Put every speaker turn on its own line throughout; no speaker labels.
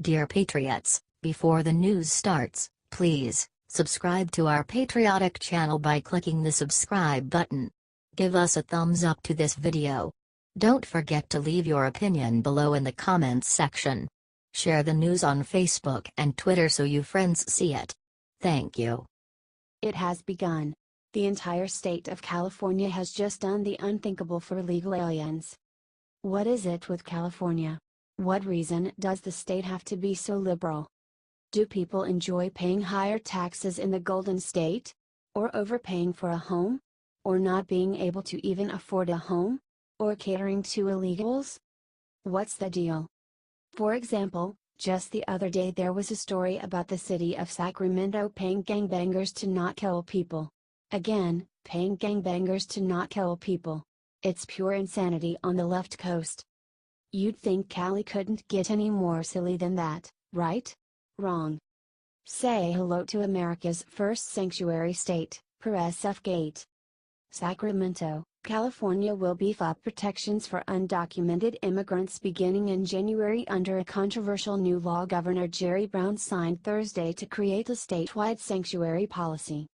Dear Patriots, before the news starts, please subscribe to our patriotic channel by clicking the subscribe button. Give us a thumbs up to this video. Don't forget to leave your opinion below in the comments section. Share the news on Facebook and Twitter so your friends see it. Thank you.
It has begun. The entire state of California has just done the unthinkable for illegal aliens. What is it with California? What reason does the state have to be so liberal? Do people enjoy paying higher taxes in the Golden State? Or overpaying for a home? Or not being able to even afford a home? Or catering to illegals? What's the deal? For example, just the other day there was a story about the city of Sacramento paying gangbangers to not kill people. Again, paying gangbangers to not kill people. It's pure insanity on the left coast. You'd think Cali couldn't get any more silly than that, right? Wrong. Say hello to America's first sanctuary state, Gate. Sacramento, California will beef up protections for undocumented immigrants beginning in January under a controversial new law Governor Jerry Brown signed Thursday to create a statewide sanctuary policy.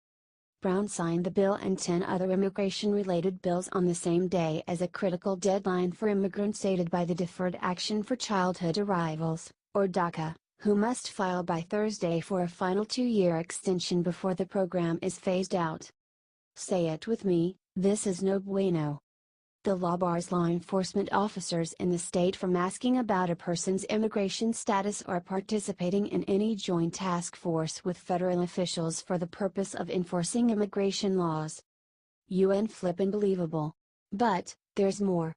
Brown signed the bill and 10 other immigration-related bills on the same day as a critical deadline for immigrants aided by the Deferred Action for Childhood Arrivals, or DACA, who must file by Thursday for a final 2-year extension before the program is phased out. Say it with me, this is no bueno. The law bars law enforcement officers in the state from asking about a person's immigration status or participating in any joint task force with federal officials for the purpose of enforcing immigration laws. Flippin' believable. But, there's more.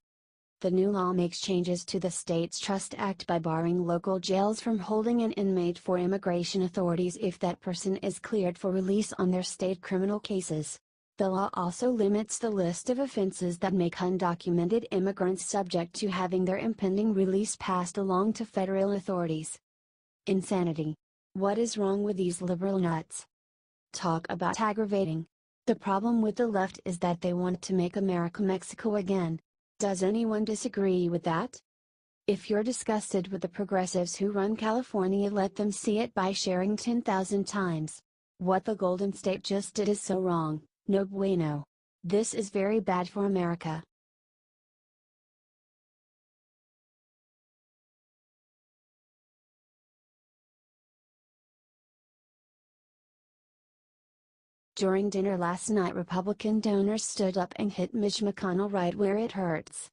The new law makes changes to the state's Trust Act by barring local jails from holding an inmate for immigration authorities if that person is cleared for release on their state criminal cases. The law also limits the list of offenses that make undocumented immigrants subject to having their impending release passed along to federal authorities. Insanity. What is wrong with these liberal nuts? Talk about aggravating. The problem with the left is that they want to make America Mexico again. Does anyone disagree with that? If you're disgusted with the progressives who run California, let them see it by sharing 10,000 times. What the Golden State just did is so wrong. No bueno. This is very bad for America. During dinner last night, Republican donors stood up and hit Mitch McConnell right where it hurts.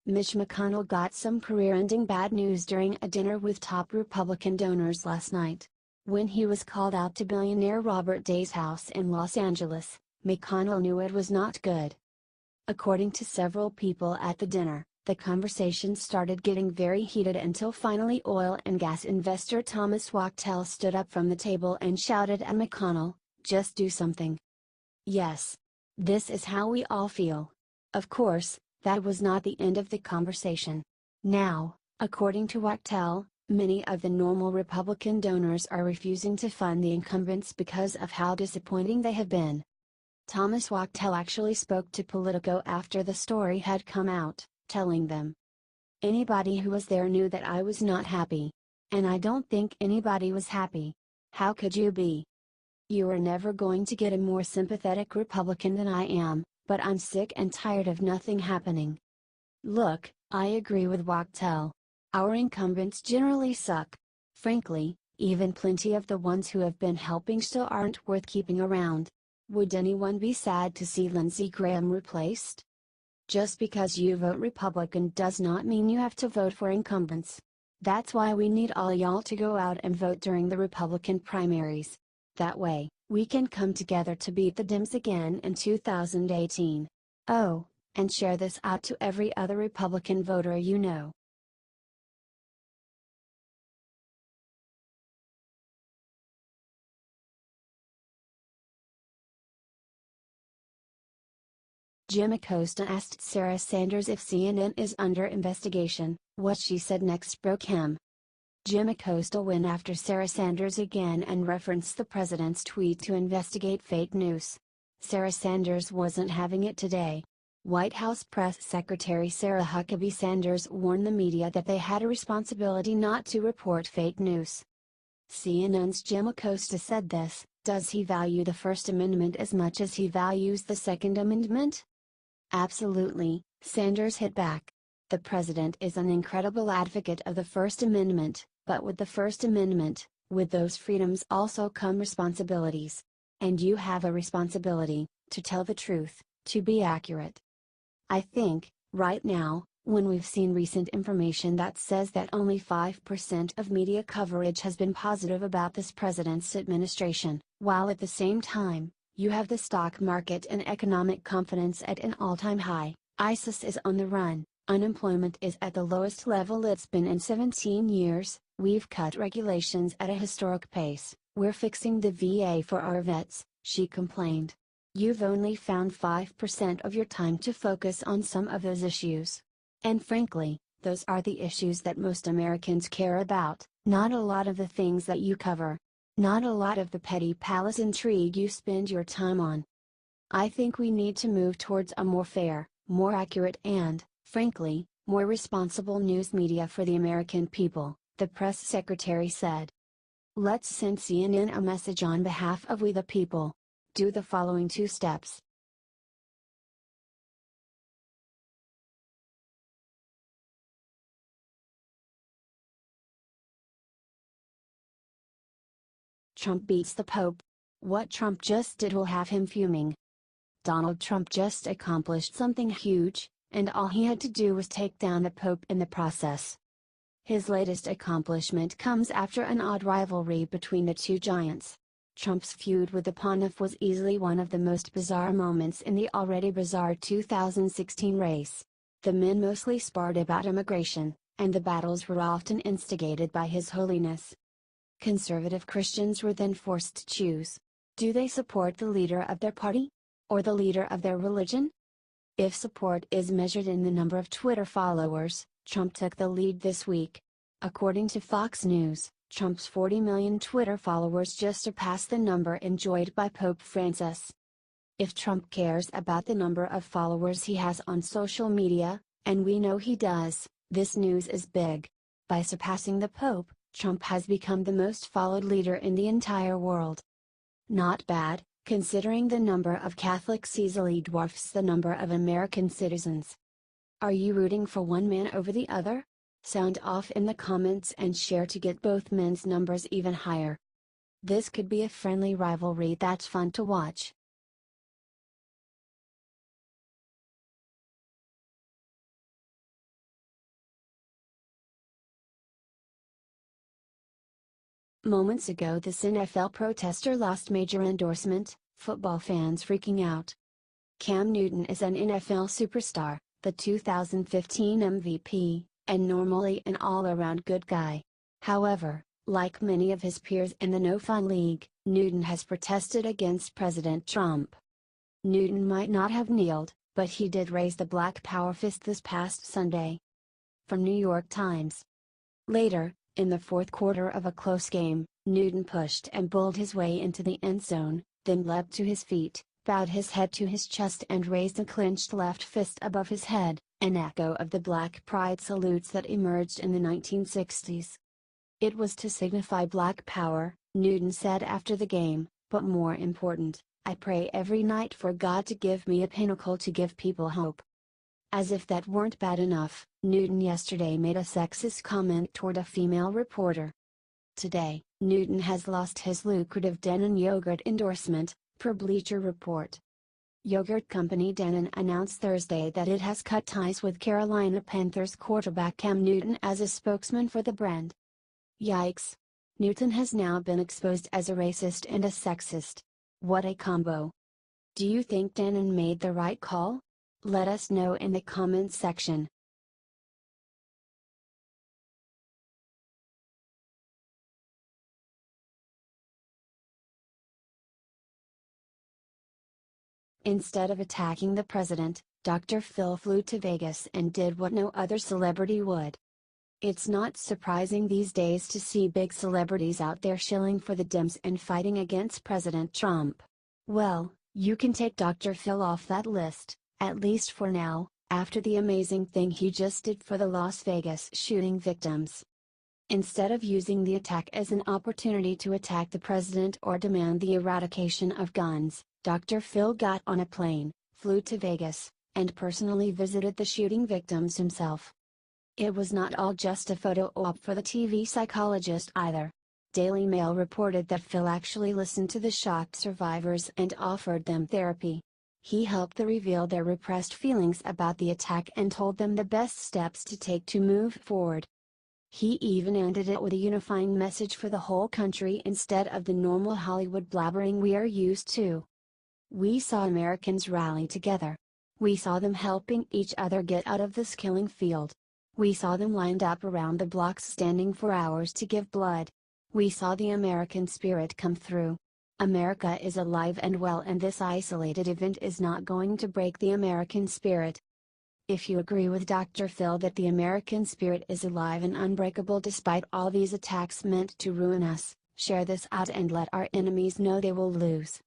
Mitch McConnell got some career-ending bad news during a dinner with top Republican donors last night. When he was called out to billionaire Robert Day's house in Los Angeles, McConnell knew it was not good. According to several people at the dinner, the conversation started getting very heated until finally oil and gas investor Thomas Wachtel stood up from the table and shouted at McConnell, "Just do something." Yes. This is how we all feel. Of course, that was not the end of the conversation. Now, according to Wachtel, many of the normal Republican donors are refusing to fund the incumbents because of how disappointing they have been. Thomas Wachtel actually spoke to Politico after the story had come out, telling them, "Anybody who was there knew that I was not happy. And I don't think anybody was happy. How could you be? You are never going to get a more sympathetic Republican than I am, but I'm sick and tired of nothing happening." Look, I agree with Wachtel. Our incumbents generally suck. Frankly, even plenty of the ones who have been helping still aren't worth keeping around. Would anyone be sad to see Lindsey Graham replaced? Just because you vote Republican does not mean you have to vote for incumbents. That's why we need all y'all to go out and vote during the Republican primaries. That way, we can come together to beat the Dems again in 2018. Oh, and share this out to every other Republican voter you know. Jim Acosta asked Sara Sanders if CNN is under investigation. What she said next broke him. Jim Acosta went after Sara Sanders again and referenced the president's tweet to investigate fake news. Sara Sanders wasn't having it today. White House Press Secretary Sara Sanders warned the media that they had a responsibility not to report fake news. CNN's Jim Acosta said this: "Does he value the First Amendment as much as he values the Second Amendment?" Absolutely, Sanders hit back. The president is an incredible advocate of the First Amendment, but with the First Amendment, with those freedoms also come responsibilities. And you have a responsibility to tell the truth, to be accurate. I think, right now, when we've seen recent information that says that only 5% of media coverage has been positive about this president's administration, while at the same time, you have the stock market and economic confidence at an all-time high, ISIS is on the run, unemployment is at the lowest level it's been in 17 years, we've cut regulations at a historic pace, we're fixing the VA for our vets, she complained. You've only found 5% of your time to focus on some of those issues. And frankly, those are the issues that most Americans care about, not a lot of the things that you cover. Not a lot of the petty palace intrigue you spend your time on. I think we need to move towards a more fair, more accurate and, frankly, more responsible news media for the American people, the press secretary said. Let's send CNN a message on behalf of we the people. Do the following 2 steps. Trump beats the Pope. What Trump just did will have him fuming. Donald Trump just accomplished something huge, and all he had to do was take down the Pope in the process. His latest accomplishment comes after an odd rivalry between the two giants. Trump's feud with the Pontiff was easily one of the most bizarre moments in the already bizarre 2016 race. The men mostly sparred about immigration, and the battles were often instigated by His Holiness. Conservative Christians were then forced to choose. Do they support the leader of their party? Or the leader of their religion? If support is measured in the number of Twitter followers, Trump took the lead this week. According to Fox News, Trump's 40 million Twitter followers just surpassed the number enjoyed by Pope Francis. If Trump cares about the number of followers he has on social media, and we know he does, this news is big. By surpassing the Pope, Trump has become the most followed leader in the entire world. Not bad, considering the number of Catholics easily dwarfs the number of American citizens. Are you rooting for one man over the other? Sound off in the comments and share to get both men's numbers even higher. This could be a friendly rivalry that's fun to watch. Moments ago this NFL protester lost major endorsement, football fans freaking out. Cam Newton is an NFL superstar, the 2015 MVP, and normally an all-around good guy. However, like many of his peers in the No Fun League, Newton has protested against President Trump. Newton might not have kneeled, but he did raise the Black Power fist this past Sunday. From New York Times. Later, in the fourth quarter of a close game, Newton pushed and bowled his way into the end zone, then leapt to his feet, bowed his head to his chest and raised a clenched left fist above his head, an echo of the Black Pride salutes that emerged in the 1960s. It was to signify Black Power, Newton said after the game, but more important, I pray every night for God to give me a pinnacle to give people hope. As if that weren't bad enough, Newton yesterday made a sexist comment toward a female reporter. Today, Newton has lost his lucrative Dannon yogurt endorsement, per Bleacher Report. Yogurt company Dannon announced Thursday that it has cut ties with Carolina Panthers quarterback Cam Newton as a spokesman for the brand. Yikes! Newton has now been exposed as a racist and a sexist. What a combo! Do you think Dannon made the right call? Let us know in the comments section. Instead of attacking the president, Dr. Phil flew to Vegas and did what no other celebrity would. It's not surprising these days to see big celebrities out there shilling for the Dems and fighting against President Trump. Well, you can take Dr. Phil off that list, At least for now, after the amazing thing he just did for the Las Vegas shooting victims. Instead of using the attack as an opportunity to attack the president or demand the eradication of guns, Dr. Phil got on a plane, flew to Vegas, and personally visited the shooting victims himself. It was not all just a photo op for the TV psychologist either. Daily Mail reported that Phil actually listened to the shocked survivors and offered them therapy. He helped them reveal their repressed feelings about the attack and told them the best steps to take to move forward. He even ended it with a unifying message for the whole country instead of the normal Hollywood blabbering we are used to. We saw Americans rally together. We saw them helping each other get out of this killing field. We saw them lined up around the blocks standing for hours to give blood. We saw the American spirit come through. America is alive and well, and this isolated event is not going to break the American spirit. If you agree with Dr. Phil that the American spirit is alive and unbreakable despite all these attacks meant to ruin us, share this out and let our enemies know they will lose.